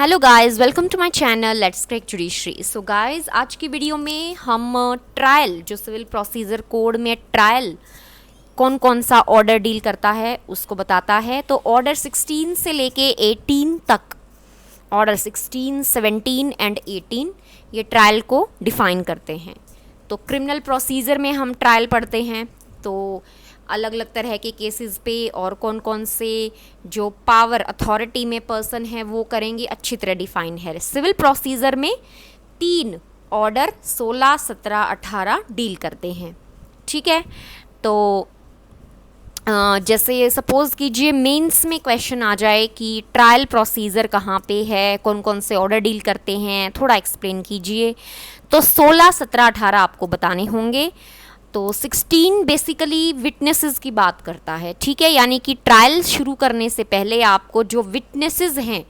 Hello guys, welcome to my channel let's crack judiciary. So guys, आज की video में हम ट्रायल जो सिविल प्रोसीजर कोड में ट्रायल कौन कौन सा ऑर्डर डील करता है उसको बताता है। तो ऑर्डर 16 से लेके 18 तक, ऑर्डर 16, 17 एंड 18 ये ट्रायल को डिफाइन करते हैं। तो क्रिमिनल प्रोसीजर में हम ट्रायल पढ़ते हैं तो अलग अलग तरह के केसेस पे और कौन कौन से जो पावर अथॉरिटी में पर्सन है वो करेंगे, अच्छी तरह डिफाइन है। सिविल प्रोसीजर में 3 ऑर्डर 16, 17, 18 डील करते हैं। ठीक है, तो जैसे सपोज़ कीजिए मेंस में क्वेश्चन आ जाए कि ट्रायल प्रोसीजर कहाँ पे है, कौन कौन से ऑर्डर डील करते हैं, थोड़ा एक्सप्लेन कीजिए। तो 16, 17, 18 आपको बताने होंगे। तो 16 बेसिकली विटनेसेस की बात करता है। ठीक है, यानी कि ट्रायल शुरू करने से पहले आपको जो विटनेसेस हैं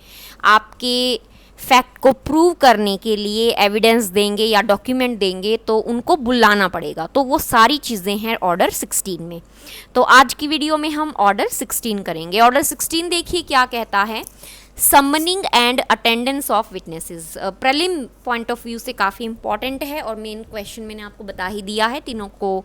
आपके फैक्ट को प्रूव करने के लिए एविडेंस देंगे या डॉक्यूमेंट देंगे तो उनको बुलाना पड़ेगा। तो वो सारी चीज़ें हैं ऑर्डर 16 में। तो आज की वीडियो में हम ऑर्डर 16 करेंगे। ऑर्डर 16 देखिए क्या कहता है। Summoning and attendance of witnesses prelim point of view से काफ़ी इंपॉर्टेंट है और मेन क्वेश्चन मैंने आपको बता ही दिया है। तीनों को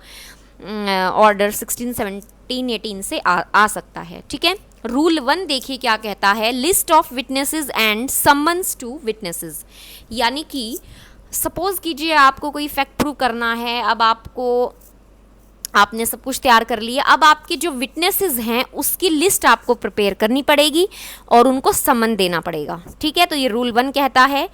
ऑर्डर 16, 17, 18 से आ सकता है। ठीक है, रूल 1 देखिए क्या कहता है। List of witnesses and summons to witnesses, यानी कि सपोज कीजिए आपको कोई फैक्ट प्रूव करना है। अब आपने सब कुछ तैयार कर लिया, अब आपके जो विटनेसेस हैं उसकी लिस्ट आपको प्रिपेयर करनी पड़ेगी और उनको समन देना पड़ेगा। ठीक है, तो ये रूल 1 कहता है।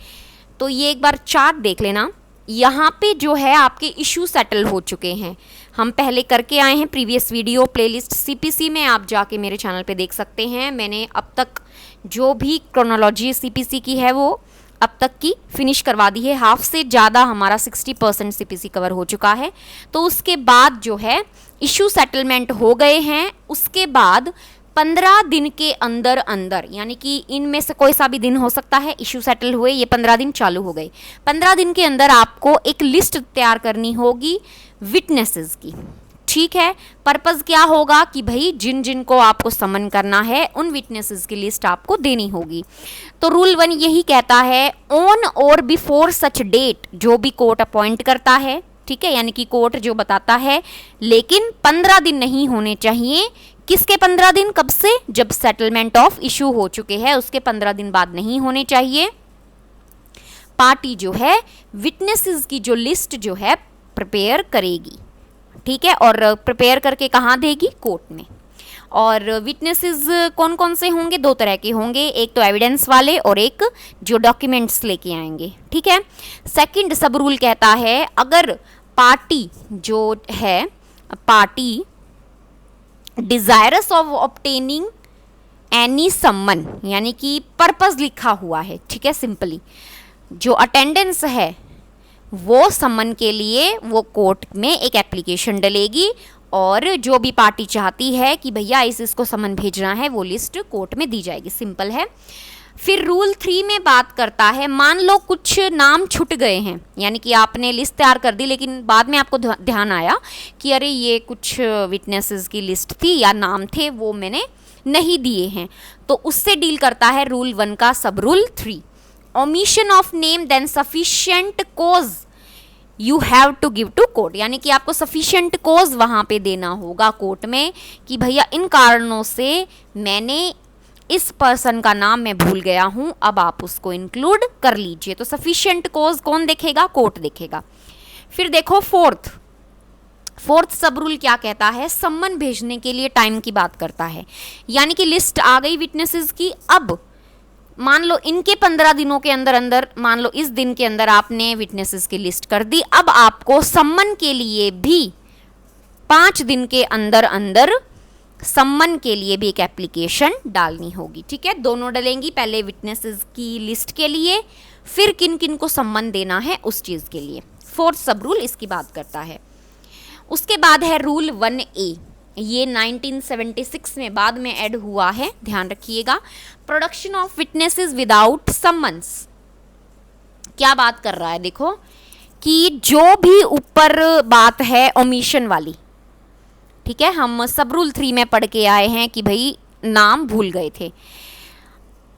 तो ये एक बार चार्ट देख लेना। यहाँ पे जो है आपके इशू सेटल हो चुके हैं, हम पहले करके आए हैं। प्रीवियस वीडियो प्लेलिस्ट सीपीसी में आप जाके मेरे चैनल पे देख सकते हैं। मैंने अब तक जो भी क्रोनोलॉजी सीपीसी की है वो अब तक की फिनिश करवा दी है। हाफ से ज़्यादा हमारा 60% सीपीसी कवर हो चुका है। तो उसके बाद जो है इशू सेटलमेंट हो गए हैं। उसके बाद 15 दिन के अंदर अंदर, यानी कि इनमें से कोई सा भी दिन हो सकता है, इशू सेटल हुए, ये 15 दिन चालू हो गए। 15 दिन के अंदर आपको एक लिस्ट तैयार करनी होगी विटनेसेस की। ठीक है, पर्पज़ क्या होगा कि भाई जिन जिन को आपको समन करना है उन विटनेसेस की लिस्ट आपको देनी होगी। तो रूल 1 यही कहता है, ऑन और बिफोर सच डेट, जो भी कोर्ट अपॉइंट करता है। ठीक है, यानी कि कोर्ट जो बताता है, लेकिन 15 दिन नहीं होने चाहिए। किसके 15 दिन? कब से? जब सेटलमेंट ऑफ इशू हो चुके हैं उसके 15 दिन बाद नहीं होने चाहिए। पार्टी जो है विटनेसेस की जो लिस्ट जो है प्रिपेयर करेगी। ठीक है, और प्रिपेयर करके कहाँ देगी? कोर्ट में। और विटनेसेस कौन कौन से होंगे? 2 तरह के होंगे, एक तो एविडेंस वाले और एक जो डॉक्यूमेंट्स लेके आएंगे। ठीक है, सेकंड सब रूल कहता है, अगर पार्टी जो है party desirous of obtaining any summon, यानी कि पर्पस लिखा हुआ है। ठीक है, सिंपली जो अटेंडेंस है वो समन के लिए वो कोर्ट में एक एप्लीकेशन डलेगी और जो भी पार्टी चाहती है कि भैया इसको समन भेजना है वो लिस्ट कोर्ट में दी जाएगी। सिंपल है। फिर रूल 3 में बात करता है, मान लो कुछ नाम छूट गए हैं, यानी कि आपने लिस्ट तैयार कर दी लेकिन बाद में आपको ध्यान आया कि अरे ये कुछ विटनेसेस की लिस्ट थी या नाम थे वो मैंने नहीं दिए हैं। तो उससे डील करता है रूल 1 का सब rule 3। Omission of name then sufficient cause you have to give to court, यानी कि आपको सफिशिएंट कोज वहाँ पे देना होगा कोर्ट में कि भैया इन कारणों से मैंने इस पर्सन का नाम मैं भूल गया हूँ, अब आप उसको इंक्लूड कर लीजिए। तो सफिशिएंट कोज कौन देखेगा? कोर्ट देखेगा। फिर देखो फोर्थ सब रूल क्या कहता है, सम्मन भेजने के लिए टाइम की बात करता है। यानी कि लिस्ट आ गई विटनेसेस की, अब मान लो इनके 15 दिनों के अंदर अंदर, मान लो इस दिन के अंदर आपने विटनेसेस की लिस्ट कर दी, अब आपको सम्मन के लिए भी 5 दिन के अंदर अंदर सम्मन के लिए भी एक एप्लीकेशन डालनी होगी। ठीक है, दोनों डलेंगी, पहले विटनेसेस की लिस्ट के लिए, फिर किन किन को सम्मन देना है उस चीज़ के लिए। फोर्थ सब रूल इसकी बात करता है। उसके बाद है रूल 1A, ये 1976 में बाद में ऐड हुआ है, ध्यान रखिएगा। Production of witnesses without summons क्या बात कर रहा है? देखो कि जो भी ऊपर बात है ओमिशन वाली, ठीक है, हम सब रूल 3 में पढ़ के आए हैं कि भाई नाम भूल गए थे,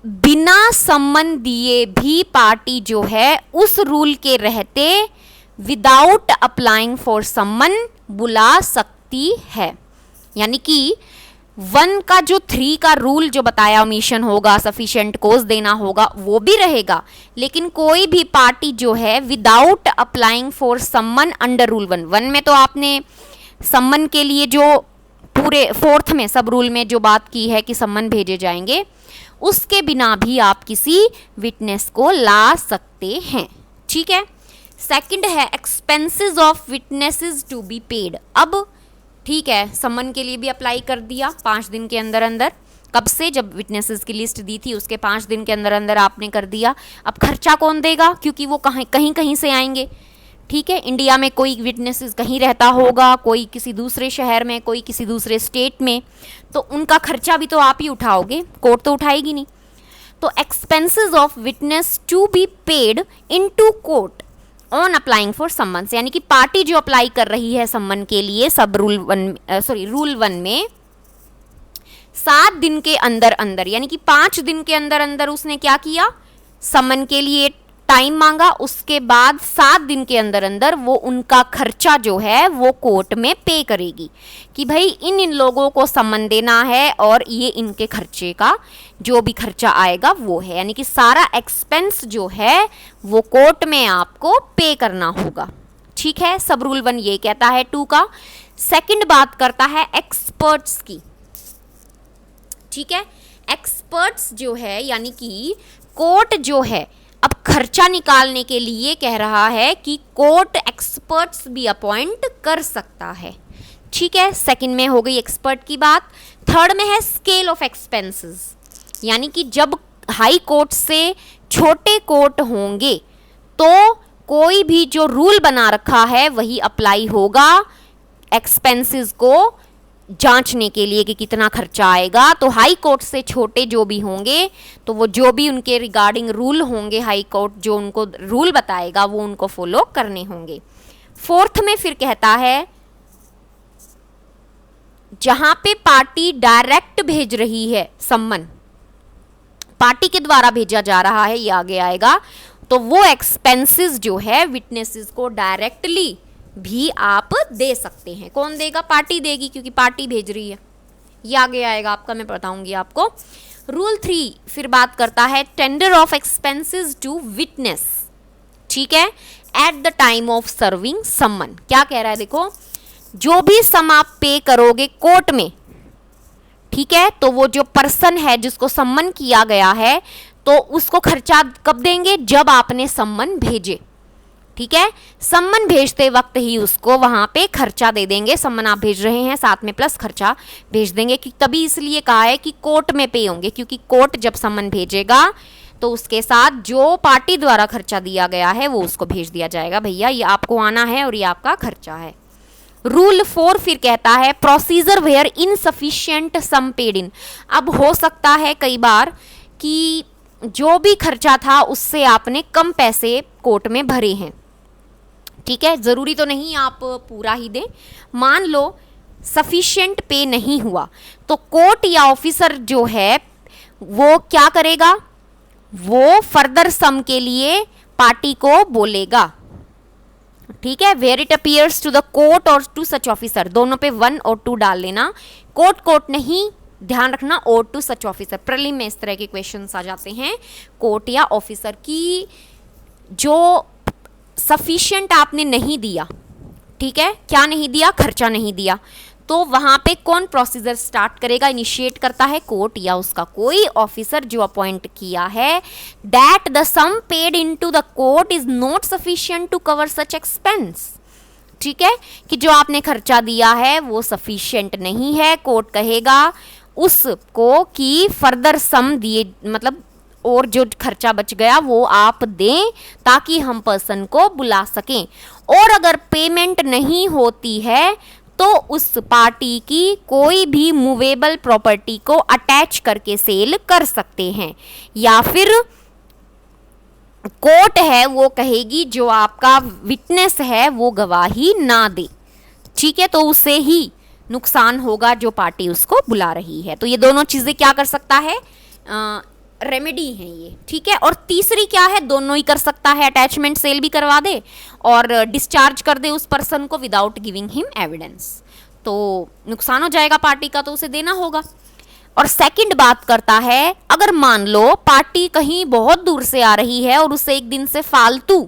बिना सम्मन दिए भी पार्टी जो है उस रूल के रहते विदाउट अप्लाइंग फॉर सम्मन बुला सकती है। यानी कि 1 का जो 3 का रूल जो बताया, ओमिशन होगा, सफिशिएंट कोज देना होगा, वो भी रहेगा, लेकिन कोई भी पार्टी जो है विदाउट अप्लाइंग फॉर सम्मन अंडर रूल 1 में तो आपने सम्मन के लिए जो पूरे 4th में सब रूल में जो बात की है कि सम्मन भेजे जाएंगे, उसके बिना भी आप किसी विटनेस को ला सकते हैं। ठीक है। सेकंड है expenses of witnesses to be paid. अब ठीक है, सम्मन के लिए भी अप्लाई कर दिया 5 दिन के अंदर अंदर। कब से? जब विटनेसेस की लिस्ट दी थी उसके 5 दिन के अंदर अंदर आपने कर दिया। अब खर्चा कौन देगा? क्योंकि वो कहीं कहीं से आएंगे। ठीक है, इंडिया में कोई विटनेसेस कहीं रहता होगा, कोई किसी दूसरे शहर में, कोई किसी दूसरे स्टेट में, तो उनका खर्चा भी तो आप ही उठाओगे, कोर्ट तो उठाएगी नहीं। तो expenses of witness to be paid into court on applying for summon, यानी कि पार्टी जो अप्लाई कर रही है सम्मन के लिए सब रूल 1 में 7 दिन के अंदर अंदर, यानी कि 5 दिन के अंदर अंदर उसने क्या किया, सम्मन के लिए टाइम मांगा, उसके बाद 7 दिन के अंदर अंदर वो उनका खर्चा जो है वो कोर्ट में पे करेगी कि भाई इन लोगों को सम्मन देना है और ये इनके खर्चे का जो भी खर्चा आएगा वो है। यानी कि सारा एक्सपेंस जो है वो कोर्ट में आपको पे करना होगा। ठीक है, सब रूल 1 ये कहता है 2 का। सेकंड बात करता है एक्सपर्ट्स की। ठीक है, एक्सपर्ट्स जो है यानी कि कोर्ट जो है अब खर्चा निकालने के लिए कह रहा है कि कोर्ट एक्सपर्ट्स भी अपॉइंट कर सकता है। ठीक है, सेकंड में हो गई एक्सपर्ट की बात। थर्ड में है स्केल ऑफ एक्सपेंसेस, यानी कि जब हाई कोर्ट से छोटे कोर्ट होंगे तो कोई भी जो रूल बना रखा है वही अप्लाई होगा एक्सपेंसेस को जांचने के लिए कि कितना खर्चा आएगा। तो हाई कोर्ट से छोटे जो भी होंगे तो वो जो भी उनके रिगार्डिंग रूल होंगे, हाई कोर्ट जो उनको रूल बताएगा वो उनको फॉलो करने होंगे। फोर्थ में फिर कहता है जहां पे पार्टी डायरेक्ट भेज रही है सम्मन, पार्टी के द्वारा भेजा जा रहा है, ये आगे आएगा, तो वो एक्सपेंसेस जो है विटनेसेस को डायरेक्टली भी आप दे सकते हैं। कौन देगा? पार्टी देगी, क्योंकि पार्टी भेज रही है। ये आगे आएगा आपका, मैं बताऊंगी आपको। रूल 3 फिर बात करता है tender of expenses to witness. ठीक है, at the time of serving summon. क्या कह रहा है देखो, जो भी सम आप पे करोगे कोर्ट में, ठीक है, तो वो जो पर्सन है जिसको सम्मन किया गया है तो उसको खर्चा कब देंगे? जब आपने सम्मन भेजे। ठीक है, सम्मन भेजते वक्त ही उसको वहां पे खर्चा दे देंगे। सम्मन आप भेज रहे हैं साथ में प्लस खर्चा भेज देंगे, कि तभी इसलिए कहा है कि कोर्ट में पे होंगे, क्योंकि कोर्ट जब सम्मन भेजेगा तो उसके साथ जो पार्टी द्वारा खर्चा दिया गया है वो उसको भेज दिया जाएगा, भैया ये आपको आना है और ये आपका खर्चा है। रूल 4 फिर कहता है procedure where insufficient sum paid in. अब हो सकता है कई बार कि जो भी खर्चा था उससे आपने कम पैसे कोर्ट में भरे हैं। ठीक है, जरूरी तो नहीं आप पूरा ही दें। मान लो सफिशिएंट पे नहीं हुआ तो कोर्ट या ऑफिसर जो है वो क्या करेगा? वो फर्दर सम के लिए पार्टी को बोलेगा। ठीक है, where it appears to the court और टू सच ऑफिसर, दोनों पे 1 और 2 डाल लेना। कोर्ट नहीं, ध्यान रखना, और टू सच ऑफिसर। प्रीलिम में इस तरह के क्वेश्चंस आ जाते हैं। कोर्ट या ऑफिसर की जो सफिशिएंट आपने नहीं दिया, ठीक है, क्या नहीं दिया? खर्चा नहीं दिया, तो वहां पे कौन प्रोसीजर स्टार्ट करेगा? इनिशिएट करता है कोर्ट या उसका कोई ऑफिसर जो अपॉइंट किया है। That the sum paid into the court is not sufficient to cover such expense. ठीक है, कि जो आपने खर्चा दिया है वो सफिशिएंट नहीं है, कोर्ट कहेगा उसको कि फर्दर सम दिए, मतलब और जो खर्चा बच गया वो आप दें ताकि हम पर्सन को बुला सकें। और अगर पेमेंट नहीं होती है तो उस पार्टी की कोई भी मूवेबल प्रॉपर्टी को अटैच करके सेल कर सकते हैं, या फिर कोर्ट है वो कहेगी जो आपका विटनेस है वो गवाही ना दे। ठीक है, तो उसे ही नुकसान होगा जो पार्टी उसको बुला रही है। तो ये दोनों चीजें क्या कर सकता है? रेमेडी है ये, ठीक है। और तीसरी क्या है, दोनों ही कर सकता है, अटैचमेंट सेल भी करवा दे और डिस्चार्ज कर दे उस पर्सन को विदाउट गिविंग हिम एविडेंस, तो नुकसान हो जाएगा पार्टी का, तो उसे देना होगा। और सेकंड बात करता है, अगर मान लो पार्टी कहीं बहुत दूर से आ रही है और उसे एक दिन से फालतू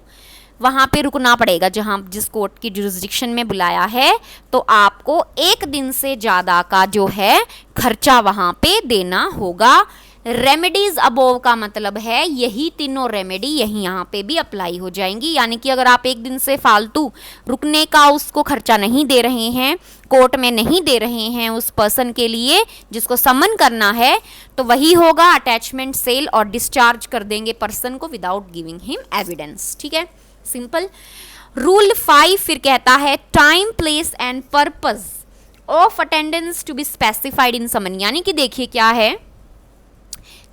वहाँ पे रुकना पड़ेगा जहाँ जिस कोर्ट की जुरिस्डिक्शन में बुलाया है, तो आपको एक दिन से ज़्यादा का जो है खर्चा वहाँ पे देना होगा। रेमेडीज अबोव का मतलब है यही तीनों रेमेडी यही यहाँ पे भी अप्लाई हो जाएंगी, यानी कि अगर आप एक दिन से फालतू रुकने का उसको खर्चा नहीं दे रहे हैं, कोर्ट में नहीं दे रहे हैं उस पर्सन के लिए जिसको समन करना है, तो वही होगा अटैचमेंट सेल और डिस्चार्ज कर देंगे पर्सन को विदाउट गिविंग हिम एविडेंस, ठीक है, सिंपल। रूल 5 फिर कहता है time place and purpose of attendance to be specified in summon, यानी कि देखिए क्या है,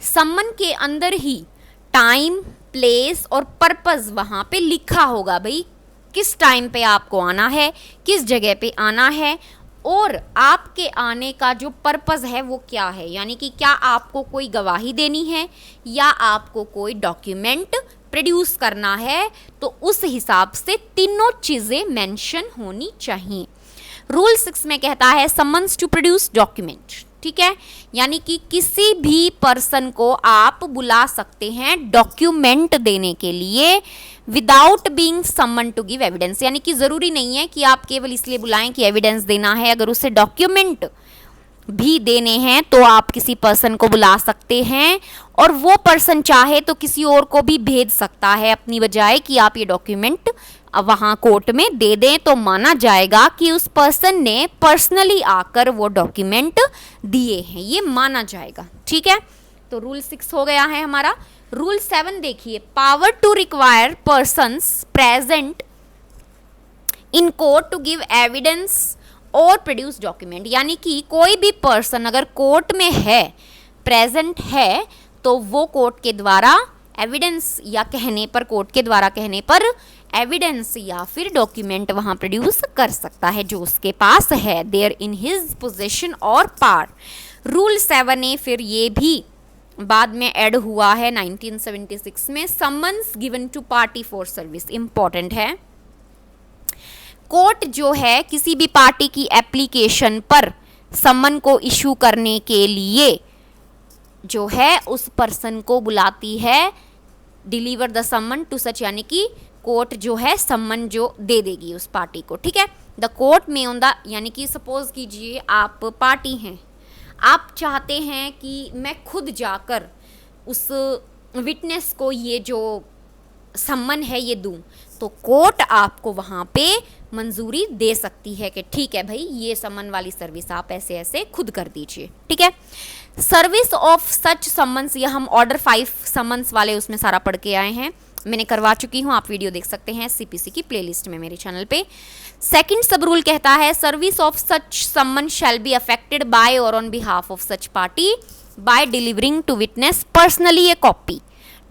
समन के अंदर ही टाइम प्लेस और पर्पस वहाँ पे लिखा होगा, भाई किस टाइम पे आपको आना है, किस जगह पे आना है, और आपके आने का जो पर्पस है वो क्या है, यानी कि क्या आपको कोई गवाही देनी है या आपको कोई डॉक्यूमेंट प्रोड्यूस करना है, तो उस हिसाब से तीनों चीज़ें मेंशन होनी चाहिए। रूल 6 में कहता है समन्स टू प्रोड्यूस डॉक्यूमेंट, ठीक है, यानी कि किसी भी पर्सन को आप बुला सकते हैं डॉक्यूमेंट देने के लिए without being summon to give evidence, यानी कि ज़रूरी नहीं है कि आप केवल इसलिए बुलाएं कि एविडेंस देना है, अगर उसे डॉक्यूमेंट भी देने हैं तो आप किसी पर्सन को बुला सकते हैं, और वो पर्सन चाहे तो किसी और को भी भेज सकता है अपनी बजाय कि आप ये डॉक्यूमेंट वहाँ कोर्ट में दे दें, तो माना जाएगा कि उस पर्सन ने पर्सनली आकर वो डॉक्यूमेंट दिए हैं, ये माना जाएगा, ठीक है। तो रूल 6 हो गया है हमारा। रूल 7 देखिए, power to require persons present in court to give evidence और प्रोड्यूस डॉक्यूमेंट, यानी कि कोई भी पर्सन अगर कोर्ट में है, प्रेजेंट है, तो वो कोर्ट के द्वारा एविडेंस या कहने पर, कोर्ट के द्वारा कहने पर एविडेंस या फिर डॉक्यूमेंट वहाँ प्रोड्यूस कर सकता है जो उसके पास है, देयर इन हिज पोजीशन और पावर। रूल 7A फिर ये भी बाद में ऐड हुआ है 1976 में, summons given to party for service, important है। कोर्ट जो है किसी भी पार्टी की एप्लीकेशन पर समन को इशू करने के लिए जो है उस पर्सन को बुलाती है, deliver the summon to such, यानी कि कोर्ट जो है समन जो दे देगी उस पार्टी को, ठीक है। द कोर्ट में ऑन द, यानी कि सपोज कीजिए आप पार्टी हैं, आप चाहते हैं कि मैं खुद जाकर उस विटनेस को ये जो सम्मन है ये दूं, तो कोर्ट आपको वहाँ पे मंजूरी दे सकती है कि ठीक है भाई ये सम्मन वाली सर्विस आप ऐसे ऐसे खुद कर दीजिए, ठीक है। सर्विस ऑफ सच सम्मन्स, या हम ऑर्डर 5 सम्मन्स वाले उसमें सारा पढ़ के आए हैं, मैंने करवा चुकी हूँ, आप वीडियो देख सकते हैं सीपीसी की प्लेलिस्ट में मेरे चैनल पे। सेकंड सब रूल कहता है service of such summon shall be affected by और on behalf of such party by delivering to witness personally a copy,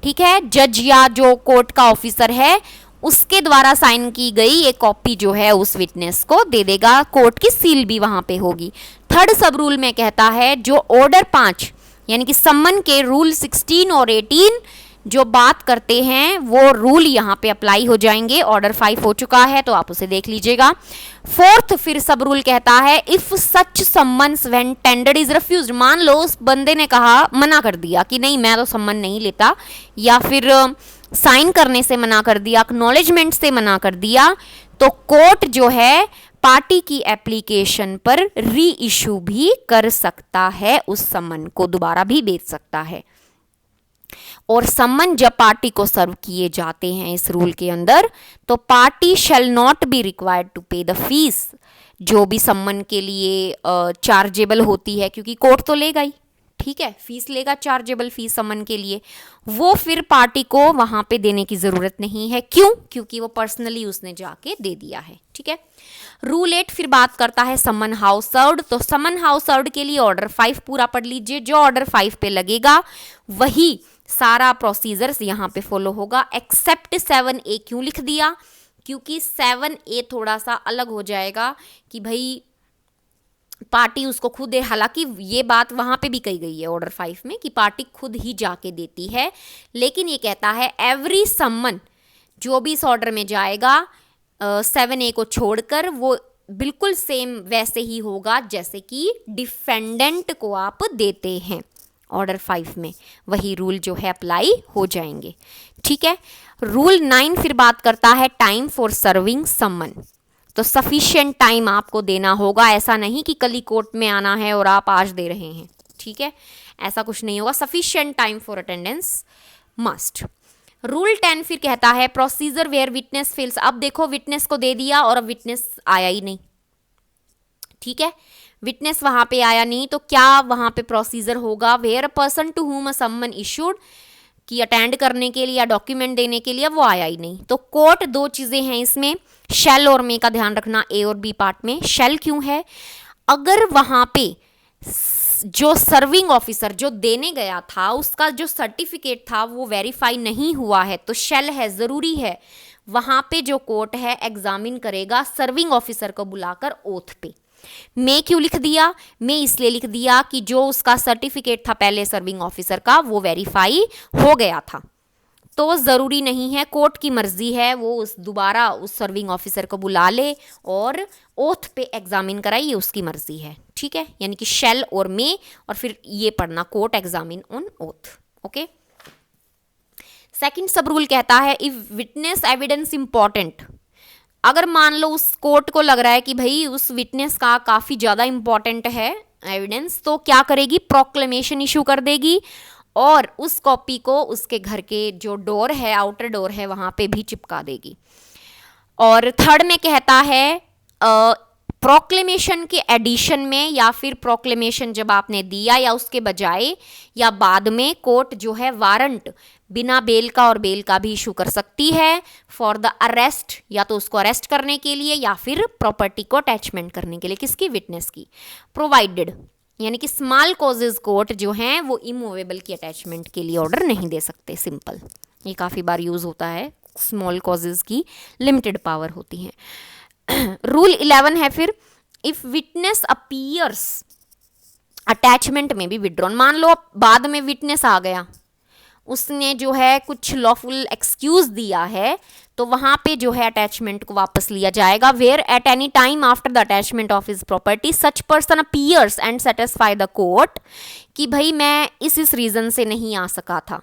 ठीक है। जज या जो कोर्ट का ऑफिसर है उसके द्वारा साइन की गई एक कॉपी जो है उस विटनेस को दे देगा, कोर्ट की सील भी वहां पे होगी। थर्ड सब रूल में कहता है जो ऑर्डर 5 यानी कि सम्मन के रूल 16 और 18 जो बात करते हैं वो रूल यहाँ पे अप्लाई हो जाएंगे। ऑर्डर 5 हो चुका है तो आप उसे देख लीजिएगा। फोर्थ फिर सब रूल कहता है if such summons when tendered is refused, मान लो उस बंदे ने कहा, मना कर दिया कि नहीं मैं तो सम्मन नहीं लेता, या फिर साइन करने से मना कर दिया, एक्नॉलेजमेंट से मना कर दिया, तो कोर्ट जो है पार्टी की एप्लीकेशन पर री इशू भी कर सकता है, उस सम्मन को दोबारा भी भेज सकता है। और सम्मन जब पार्टी को सर्व किए जाते हैं इस रूल के अंदर, तो party shall not be required to pay the fees, जो भी सम्मन के लिए चार्जेबल होती है, क्योंकि कोर्ट तो लेगा ही, ठीक है, फीस लेगा, चार्जेबल फीस सम्मन के लिए, वो फिर पार्टी को वहां पे देने की जरूरत नहीं है। क्यों? क्योंकि वो पर्सनली उसने जाके दे दिया है, ठीक है। रूल 8 फिर बात करता है समन हाउस सर्व्ड, तो समन हाउस सर्व्ड के लिए ऑर्डर 5 पूरा पढ़ लीजिए, जो ऑर्डर 5 पे लगेगा वही सारा प्रोसीजर्स यहाँ पे फॉलो होगा, एक्सेप्ट 7A। क्यों लिख दिया? क्योंकि 7A थोड़ा सा अलग हो जाएगा कि भाई पार्टी उसको खुद है, हालांकि ये बात वहां पे भी कही गई है ऑर्डर 5 में कि पार्टी खुद ही जाके देती है, लेकिन ये कहता है एवरी समन, जो भी इस ऑर्डर में जाएगा 7A को छोड़कर वो बिल्कुल सेम वैसे ही होगा जैसे कि डिफेंडेंट को आप देते हैं ऑर्डर 5 में, वही रूल जो है अप्लाई हो जाएंगे। ठीक है। रूल 9 फिर बात करता है टाइम फॉर सर्विंग समन। तो सफिशिएंट टाइम आपको देना होगा, ऐसा नहीं कि कल ही कोर्ट में आना है और आप आज दे रहे हैं। ठीक है, ऐसा कुछ नहीं होगा। Sufficient time for attendance must. Rule 10 फिर कहता है प्रोसीजर वेयर विटनेस फेल्स। अब देखो विटनेस को दे दिया और अब विटनेस आया ही नहीं। ठीक है, विटनेस वहां पे आया नहीं तो क्या वहां पे प्रोसीजर होगा, where a person to whom a summon issued, कि अटेंड करने के लिए या डॉक्यूमेंट देने के लिए, वो आया ही नहीं। तो कोर्ट, दो चीजें हैं इसमें, शेल और मे का ध्यान रखना, ए और बी पार्ट में। शेल क्यों है, अगर वहां पे जो सर्विंग ऑफिसर जो देने गया था उसका जो सर्टिफिकेट था वो वेरीफाई नहीं हुआ है तो शेल है, जरूरी है वहां पे जो कोर्ट है एग्जामिन करेगा सर्विंग ऑफिसर को बुलाकर ओथ पे। मैं क्यों लिख दिया, मैं इसलिए लिख दिया कि जो उसका सर्टिफिकेट था पहले सर्विंग ऑफिसर का वो वेरीफाई हो गया था, तो जरूरी नहीं है, कोर्ट की मर्जी है, वो उस दोबारा उस सर्विंग ऑफिसर को बुला ले और ओथ पे एग्जामिन कराए, ये उसकी मर्जी है। ठीक है, यानी कि शेल और मे, और फिर ये पढ़ना court examine on oath. Okay. Second सब रूल कहता है इफ विटनेस एविडेंस इंपॉर्टेंट, अगर मान लो उस कोर्ट को लग रहा है कि भाई उस विटनेस का काफी ज्यादा इंपॉर्टेंट है एविडेंस, तो क्या करेगी, प्रोक्लेमेशन इशू कर देगी और उस कॉपी को उसके घर के जो डोर है, आउटर डोर है, वहां पे भी चिपका देगी। और थर्ड में कहता है प्रोक्लेमेशन के एडिशन में या फिर प्रोक्लेमेशन जब आपने दिया या उसके बजाय या बाद में कोर्ट जो है वारंट बिना बेल का और बेल का भी इशू कर सकती है फॉर द अरेस्ट, या तो उसको अरेस्ट करने के लिए या फिर प्रॉपर्टी को अटैचमेंट करने के लिए, किसकी, विटनेस की। प्रोवाइडेड यानी कि स्मॉल कॉजेज कोर्ट जो हैं वो इमूवेबल की अटैचमेंट के लिए ऑर्डर नहीं दे सकते। सिंपल, ये काफ़ी बार यूज होता है, स्मॉल कॉजेज की लिमिटेड पावर होती है। रूल 11 है फिर इफ विटनेस अपीयर्स अटैचमेंट में भी विड्रॉन, मान लो बाद में विटनेस आ गया, उसने जो है कुछ लॉफुल एक्सक्यूज दिया है, तो वहां पे जो है अटैचमेंट को वापस लिया जाएगा। Where at any time after the attachment of his property such person appears and satisfy the court, कि भाई मैं इस रीजन से नहीं आ सका था,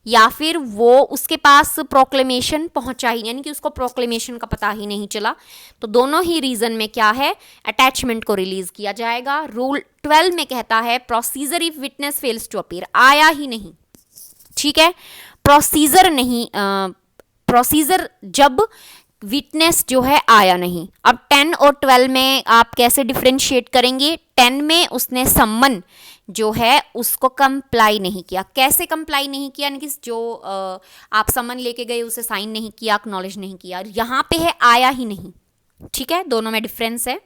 या फिर वो उसके पास प्रोक्लेमेशन पहुंचा ही, यानी कि उसको प्रोक्लेमेशन का पता ही नहीं चला, तो दोनों ही रीजन में क्या है, अटैचमेंट को रिलीज किया जाएगा। रूल 12 में कहता है procedure if witness fails to appear, आया ही नहीं। ठीक है, प्रोसीजर नहीं, प्रोसीजर जब विटनेस जो है आया नहीं। अब 10 और 12 में आप कैसे डिफ्रेंशिएट करेंगे, 10 में उसने सम्मन जो है उसको कंप्लाई नहीं किया। कैसे कंप्लाई नहीं किया, यानी कि जो आप समन लेके गए उसे साइन नहीं किया, एक्नॉलेज नहीं किया, यहाँ पे है आया ही नहीं। ठीक है, दोनों में डिफरेंस है।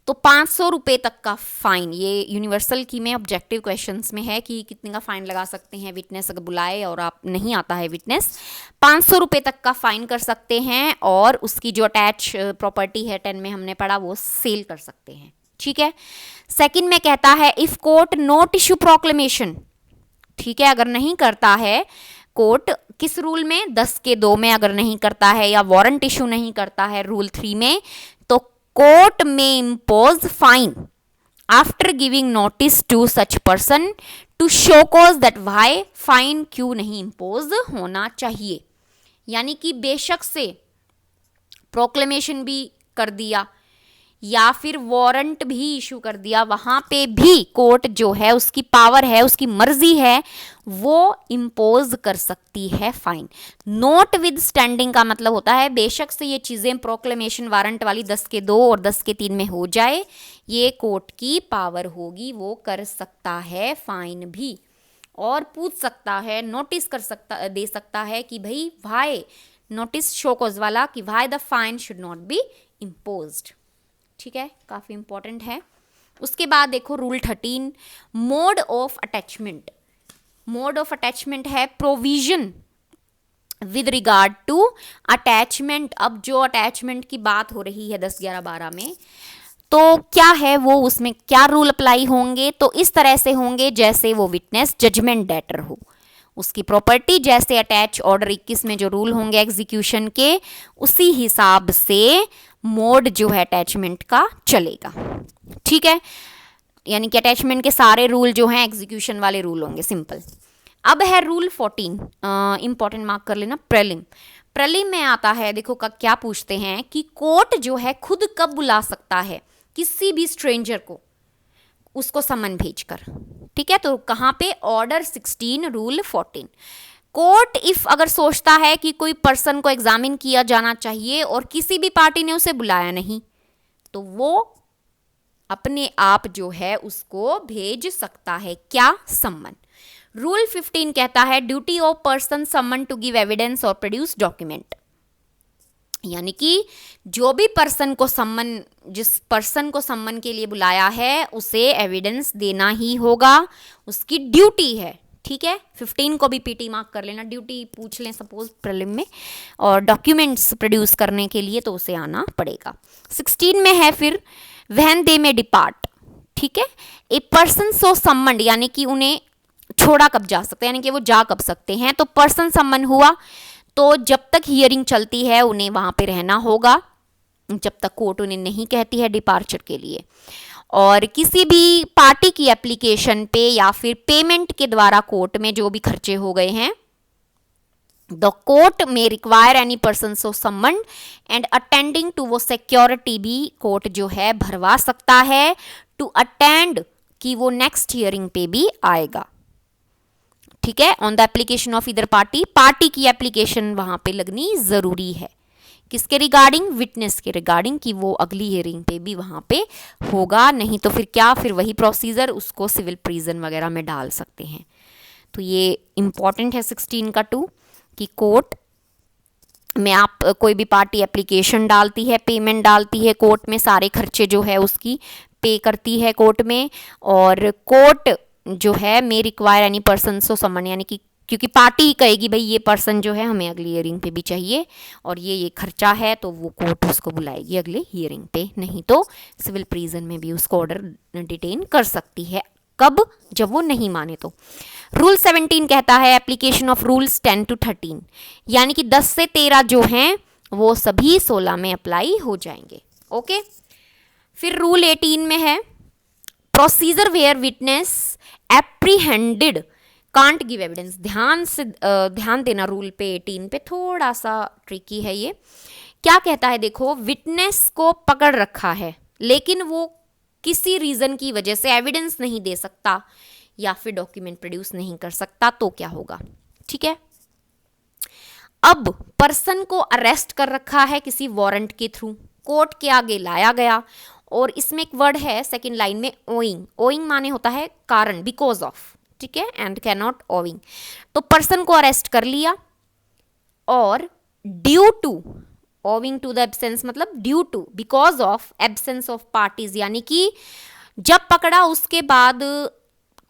तो 500 रुपये तक का फाइन, ये यूनिवर्सल की में ऑब्जेक्टिव क्वेश्चंस में है कि कितने का फाइन लगा सकते हैं विटनेस अगर बुलाए और आप नहीं आता है विटनेस, 500 रुपये तक का फाइन कर सकते हैं, और उसकी जो अटैच प्रॉपर्टी है 10 में हमने पढ़ा वो सेल कर सकते हैं। ठीक है, सेकंड में कहता है if court note issue proclamation, ठीक है, अगर नहीं करता है कोर्ट, किस रूल में, 10 के 2 में अगर नहीं करता है या वारंट इशू नहीं करता है रूल 3 में, तो कोर्ट में impose fine after giving notice to such person to show cause that why fine क्यों नहीं इम्पोज होना चाहिए। यानी कि बेशक से प्रोक्लेमेशन भी कर दिया या फिर वारंट भी इशू कर दिया, वहां पे भी कोर्ट जो है उसकी पावर है, उसकी मर्जी है, वो इम्पोज कर सकती है फाइन। नोट विद स्टैंडिंग का मतलब होता है बेशक से ये चीजें प्रोक्लेमेशन वारंट वाली 10 के 2 और 10 के 3 में हो जाए, ये कोर्ट की पावर होगी, वो कर सकता है फाइन भी, और पूछ सकता है, नोटिस कर सकता, दे सकता है कि भाई वाई, नोटिस शो कॉज वाला, कि why the fine should not be imposed. ठीक है, काफी इंपॉर्टेंट है। उसके बाद देखो rule 13 mode of attachment. Mode of attachment है provision with regard to attachment. अब जो अटैचमेंट की बात हो रही है 10, 11, 12 में, तो क्या है वो, उसमें क्या रूल अप्लाई होंगे, तो इस तरह से होंगे जैसे वो विटनेस जजमेंट डेटर हो, उसकी प्रॉपर्टी जैसे अटैच ऑर्डर 21 में जो रूल होंगे एग्जीक्यूशन के, उसी हिसाब से मोड जो है अटैचमेंट का चलेगा। ठीक है, यानी कि अटैचमेंट के सारे रूल जो हैं एग्जीक्यूशन वाले रूल होंगे, सिंपल। अब है रूल 14, इंपॉर्टेंट मार्क कर लेना, प्रेलिम। प्रेलिम में आता है, देखो का क्या पूछते हैं कि कोर्ट जो है खुद कब बुला सकता है किसी भी स्ट्रेंजर को, उसको समन भेजकर। ठीक है, तो कहाँ पे, ऑर्डर 16 रूल 14। कोर्ट इफ अगर सोचता है कि कोई पर्सन को एग्जामिन किया जाना चाहिए और किसी भी पार्टी ने उसे बुलाया नहीं, तो वो अपने आप जो है उसको भेज सकता है, क्या, सम्मन। रूल 15 कहता है ड्यूटी ऑफ पर्सन सम्मन टू गिव एविडेंस और प्रोड्यूस डॉक्यूमेंट, यानी कि जो भी पर्सन को सम्मन, जिस पर्सन को सम्मन के लिए बुलाया है उसे एविडेंस देना ही होगा, उसकी ड्यूटी है। ठीक है, 15 को भी पीटी मार्क कर लेना, ड्यूटी पूछ लें सपोज प्रीलिम में, और डॉक्यूमेंट्स प्रोड्यूस करने के लिए तो उसे आना पड़ेगा। 16 में है फिर व्हेन दे में डिपार्ट। ठीक है, ए पर्सन सो सम्मन्ड, यानी कि उन्हें छोड़ा कब जा सकता है, यानी कि वो जा कब सकते हैं, तो पर्सन सम्मन हुआ तो जब तक हियरिंग चलती है उन्हें वहां पे रहना होगा, जब तक कोर्ट उन्हें नहीं कहती है डिपार्चर के लिए। और किसी भी पार्टी की एप्लीकेशन पे या फिर पेमेंट के द्वारा कोर्ट में जो भी खर्चे हो गए हैं, द कोर्ट में require any person so summoned and attending to, वो सिक्योरिटी भी कोर्ट जो है भरवा सकता है टू अटेंड, कि वो नेक्स्ट हियरिंग पे भी आएगा। ठीक है, ऑन द एप्लीकेशन ऑफ इधर पार्टी, पार्टी की एप्लीकेशन वहां पे लगनी जरूरी है, किसके रिगार्डिंग, विटनेस के रिगार्डिंग, कि वो अगली हियरिंग पे भी वहां पे होगा, नहीं तो फिर क्या, फिर वही प्रोसीजर, उसको सिविल प्रिजन वगैरह में डाल सकते हैं। तो ये इंपॉर्टेंट है 16 का 2, कि कोर्ट में आप कोई भी पार्टी एप्लीकेशन डालती है, पेमेंट डालती है कोर्ट में, सारे खर्चे जो है उसकी पे करती है कोर्ट में, और कोर्ट जो है may require any person so summon, यानी कि क्योंकि पार्टी ही कहेगी भाई ये पर्सन जो है हमें अगली हियरिंग पे भी चाहिए और ये खर्चा है, तो वो कोर्ट उसको बुलाएगी अगले हियरिंग पे, नहीं तो सिविल प्रिजन में भी उसको ऑर्डर डिटेन कर सकती है, कब, जब वो नहीं माने तो। रूल 17 कहता है एप्लीकेशन ऑफ रूल्स 10 to 13, यानी कि 10 से 13 जो हैं वो सभी 16 में अप्लाई हो जाएंगे। ओके, फिर रूल 18 में है procedure where witness apprehended can't give evidence. ध्यान देना रूल पे 18 पे, थोड़ा सा ट्रिकी है ये। क्या कहता है, देखो विटनेस को पकड़ रखा है लेकिन वो किसी रीजन की वजह से एविडेंस नहीं दे सकता या फिर डॉक्यूमेंट प्रोड्यूस नहीं कर सकता, तो क्या होगा। ठीक है, अब पर्सन को अरेस्ट कर रखा है किसी वारंट के थ्रू, कोर्ट के आगे लाया गया, और इसमें एक वर्ड है सेकंड लाइन में ओइंग। ओइंग माने होता है कारण, बिकॉज ऑफ, ठीक है, एंड कैन नॉट ओविंग। तो पर्सन को अरेस्ट कर लिया और due to, owing to the absence मतलब due to, because of absence of parties, यानी कि जब पकड़ा उसके बाद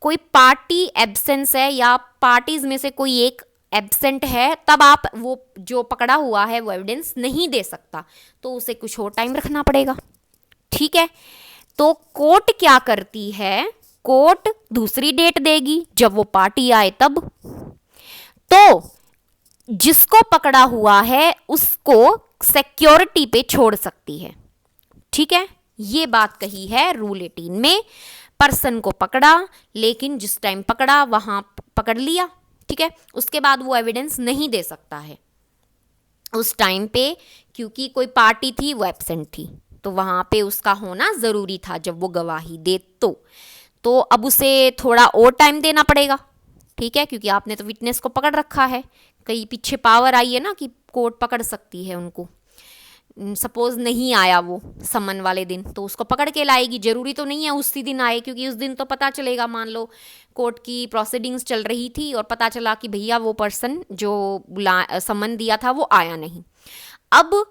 कोई पार्टी एब्सेंस है या पार्टीज में से कोई एक एब्सेंट है, तब आप वो जो पकड़ा हुआ है वो एविडेंस नहीं दे सकता, तो उसे कुछ और टाइम रखना पड़ेगा। ठीक है, तो कोर्ट क्या करती है, कोर्ट दूसरी डेट देगी जब वो पार्टी आए तब, तो जिसको पकड़ा हुआ है उसको सिक्योरिटी पे छोड़ सकती है। ठीक है, ये बात कही है रूल 18 में, पर्सन को पकड़ा लेकिन जिस टाइम पकड़ा वहां पकड़ लिया, ठीक है, उसके बाद वो एविडेंस नहीं दे सकता है उस टाइम पे, क्योंकि कोई पार्टी थी वो एब्सेंट थी, तो वहां पे उसका होना जरूरी था जब वो गवाही दे, तो अब उसे थोड़ा और टाइम देना पड़ेगा। ठीक है, क्योंकि आपने तो विटनेस को पकड़ रखा है, कहीं पीछे पावर आई है ना कि कोर्ट पकड़ सकती है उनको, सपोज नहीं आया वो समन वाले दिन तो उसको पकड़ के लाएगी, जरूरी तो नहीं है उसी दिन आए, क्योंकि उस दिन तो पता चलेगा, मान लो कोर्ट की प्रोसीडिंग्स चल रही थी और पता चला कि भैया वो पर्सन जो समन दिया था वो आया नहीं, अब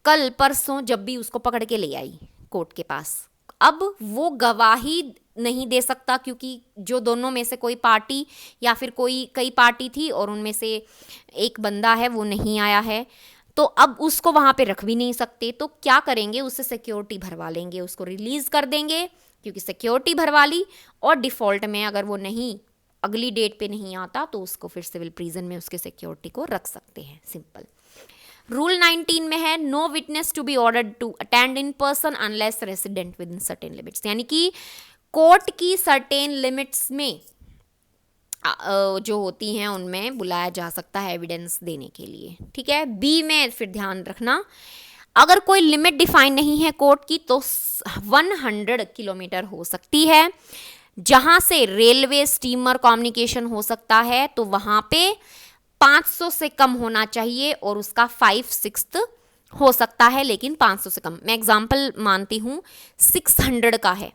कल परसों जब भी उसको पकड़ के ले आई कोर्ट के पास, अब वो गवाही नहीं दे सकता, क्योंकि जो दोनों में से कोई पार्टी या फिर कोई कई पार्टी थी और उनमें से एक बंदा है वो नहीं आया है, तो अब उसको वहाँ पे रख भी नहीं सकते, तो क्या करेंगे, उससे सिक्योरिटी भरवा लेंगे, उसको रिलीज कर देंगे क्योंकि सिक्योरिटी भरवा ली। और डिफ़ॉल्ट में अगर वो नहीं, अगली डेट पे नहीं आता, तो उसको फिर सिविल प्रिजन में उसके सिक्योरिटी को रख सकते हैं। सिंपल। रूल 19 में है no witness to be ordered to attend in person unless resident within certain limits, यानी कि कोर्ट की सर्टेन लिमिट्स में जो होती हैं उनमें बुलाया जा सकता है एविडेंस देने के लिए। ठीक है। बी में फिर ध्यान रखना, अगर कोई लिमिट डिफाइन नहीं है कोर्ट की तो 100 किलोमीटर हो सकती है। जहां से रेलवे स्टीमर कम्युनिकेशन हो सकता है तो वहां पे 500 से कम होना चाहिए और उसका 5/6 हो सकता है, लेकिन 500 से कम। मैं एग्जांपल मानती हूं 600 का है,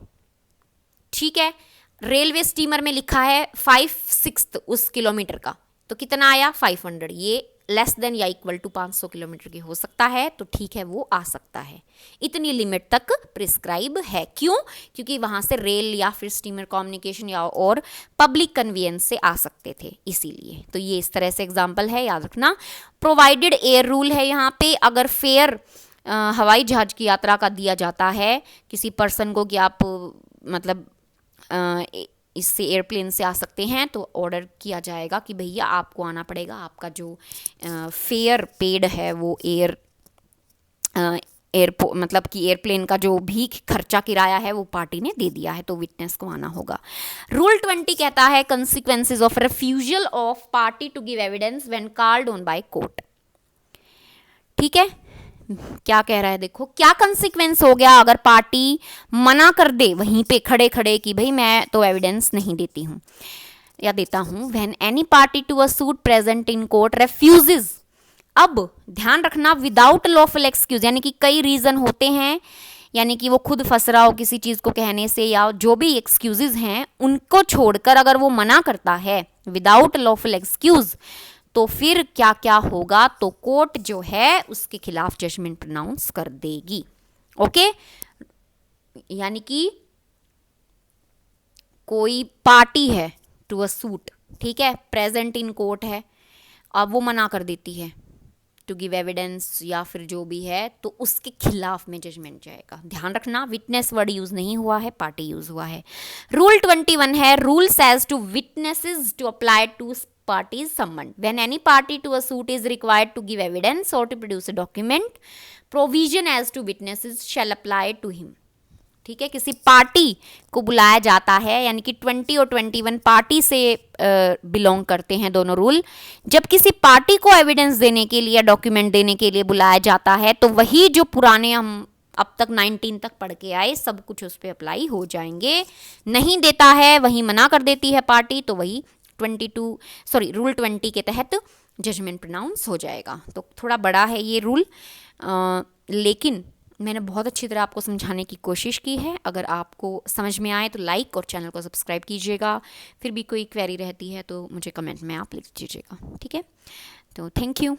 ठीक है, रेलवे स्टीमर में लिखा है 5/6 उस किलोमीटर का, तो कितना आया 500। ये लेस देन या इक्वल टू 500 किलोमीटर की हो सकता है, तो ठीक है वो आ सकता है। इतनी लिमिट तक प्रिस्क्राइब है। क्यों? क्योंकि वहां से रेल या फिर स्टीमर कम्युनिकेशन या और पब्लिक कन्वीनियंस से आ सकते थे, इसीलिए। तो ये इस तरह से एग्जाम्पल है, याद रखना। प्रोवाइडेड एयर रूल है यहाँ पे, अगर फेयर हवाई जहाज की यात्रा का दिया जाता है किसी पर्सन को कि आप मतलब इससे एयरप्लेन से आ सकते हैं, तो ऑर्डर किया जाएगा कि भैया आपको आना पड़ेगा, आपका जो फेयर पेड है वो एयरपोर्ट मतलब कि एयरप्लेन का जो भी खर्चा किराया है वो पार्टी ने दे दिया है, तो विटनेस को आना होगा। रूल 20 कहता है consequences of refusal of party to give evidence when called on by court. ठीक है, क्या कह रहा है देखो, क्या कंसिक्वेंस हो गया अगर पार्टी मना कर दे वहीं पे खड़े खड़े कि भाई मैं तो एविडेंस नहीं देती हूँ या देता हूँ। When any party to a suit present in court refuses, अब ध्यान रखना विदाउट लॉफुल एक्सक्यूज, यानी कि कई रीजन होते हैं, यानी कि वो खुद फंस रहा हो किसी चीज को कहने से या जो भी एक्सक्यूजेज हैं उनको छोड़कर अगर वो मना करता है विदाउट लॉफुल एक्सक्यूज, तो फिर क्या क्या होगा, तो कोर्ट जो है उसके खिलाफ जजमेंट प्रोनाउंस कर देगी। ओके, यानी कि कोई पार्टी है टू अ सूट, ठीक है, प्रेजेंट इन कोर्ट है, अब वो मना कर देती है टू गिव एविडेंस या फिर जो भी है, तो उसके खिलाफ में जजमेंट जाएगा। ध्यान रखना विटनेस वर्ड यूज नहीं हुआ है, पार्टी यूज हुआ है। रूल 21 है rule says to witnesses to apply to parties summoned when any party to a suit is required to give evidence or to produce a document, provision as to witnesses shall apply to him। ठीक है, किसी party को बुलाया जाता है, यानी कि 20 और 21 पार्टी से बिलोंग करते हैं दोनों रूल। जब किसी पार्टी को एविडेंस देने के लिए, डॉक्यूमेंट देने के लिए बुलाया जाता है, तो वही जो पुराने हम अब तक 19 तक पढ़ के आए सब कुछ उस पर अप्लाई हो जाएंगे। नहीं देता है, वही मना कर देती है पार्टी, तो वही रूल 20 के तहत जजमेंट प्रोनाउंस हो जाएगा। तो थोड़ा बड़ा है ये रूल, लेकिन मैंने बहुत अच्छी तरह आपको समझाने की कोशिश की है। अगर आपको समझ में आए तो लाइक और चैनल को सब्सक्राइब कीजिएगा। फिर भी कोई क्वेरी रहती है तो मुझे कमेंट में आप लिख दीजिएगा। ठीक है, तो थैंक यू।